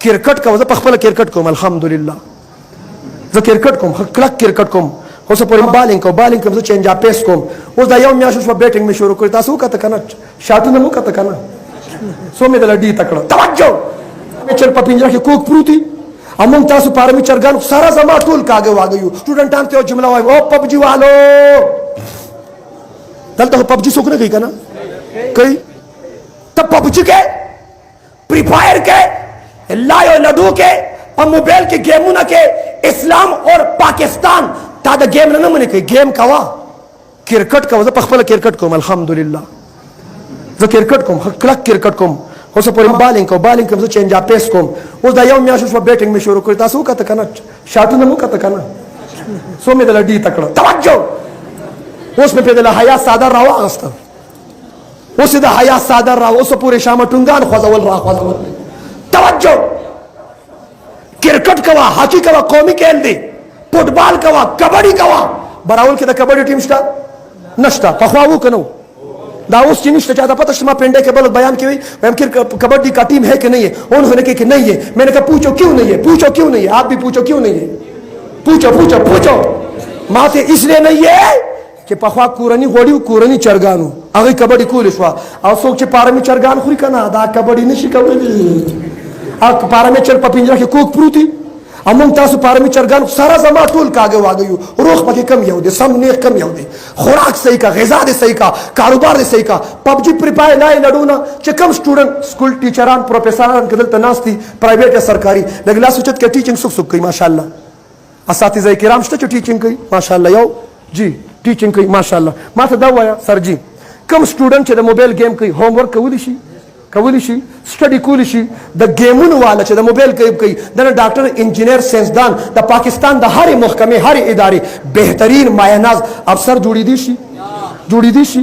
کرکټ کوم، زه په خپل کرکټ کوم الحمدلله، زه کرکټ کوم، کلک کرکټ کوم، اوس پورې بالینګ کوم، زه چینج اپ پیس کوم. اوس دا یو میاشت شو بیټینګ می شروع کړی، تاسو وکړه کنه شاټونه مو کته کنه سو مې د لډی تکړه توجه مې چر په پنجره کې کوک پروتي امون تاسو پارمی چرګان سارا زما ټول کاګه واګیو سټوډنټان ته جمله وای او پبجي والو دلته پبجي څوک نه کوي کنه کوي ته پبجي کې free fire के लायो लडू के और मोबाइल के गेमों के इस्लाम और पाकिस्तान तादा गेम ना मने के गेम कवा क्रिकेट का वजह पखपल क्रिकेट को अल्हम्दुलिल्लाह ज क्रिकेट को क्लक क्रिकेट को ओसे पर बालिंग को ज चेंज अप पेस को ओस दा यम म्याश शो बैटिंग में शुरू करता सो कत कना शाटू न कत कना सो में द लडी तकड़ा तवज्जो ओस में पेदला हया सादा रावा अस्ता ओस द हया सादा रावा ओस पूरे शाम टुंगान खजावल रा खजावल तवज्जो क्रिकेट कवा हॉकी कवा कौमी खेल दे फुटबॉल कवा कबड्डी कवा बरावल के द कबड्डी टीम स्टा नष्टा पखवाऊ कनो दाऊस चिनिश चाहता पता शमा पेंडे के बल बयान की हम कबड्डी का टीम है कि नहीं है उन्होंने कहा कि नहीं है मैंने कहा पूछो क्यों नहीं है पूछो क्यों नहीं है आप भी पूछो क्यों नहीं है पूछो पूछो पूछो माथे इसलिए नहीं है कि पखवा कुरनी गोड़ी कुरनी चरगानु अगर कबड्डी कूलिशवा और सोच पारमी चरगान खुरी कना दा कबड्डी नहीं कबड्डी आ पारमी चर पिंजरा के कोक प्रूती अमुंग तासु पारमी चरगान सारा जमा टूल कागे वागयू रोख पके कम यहुदे सामने कम यहुदे खुराक सही का ग़िज़ा दे सही का कारोबार दे सही का पबजी प्रिपाय लाए लडूना चे कम स्टूडेंट स्कूल टीचरान प्रोफेसरान के दल तनास्ती प्राइवेट या सरकारी लगला सुचत के टीचिंग सुख सुख कई माशाअल्लाह असातिज़ा किराम स्टे टीचिंग कई माशाअल्लाह यो जी टीचिंग कई माशाअल्लाह माथा दवाया सर जी कम स्टूडेंट चे द मोबाइल गेम कई होमवर्क कवलिशी स्टडी कूलिशी द गेमुन वाला चे द मोबाइल कई द डॉक्टर इंजीनियर साइंसदान द पाकिस्तान द हर महकमे हर इदारे बेहतरीन मायनाज अफसर जुड़ी दीशी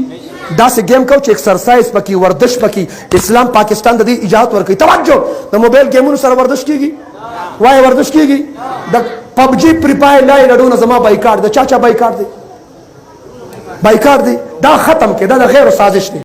दा से गेम को एक्सरसाइज पकी वर्जिश पकी इस्लाम पाकिस्तान दी इजाजत वर की तवज्जो द मोबाइल गेमुन सर वर्जिश कीगी वाय वर्जिश कीगी द पबजी प्रिपाय लाई लडू न जमा बाइकाट द चाचा बाइकाट दे दा खत्म के दा गैर साजिश ने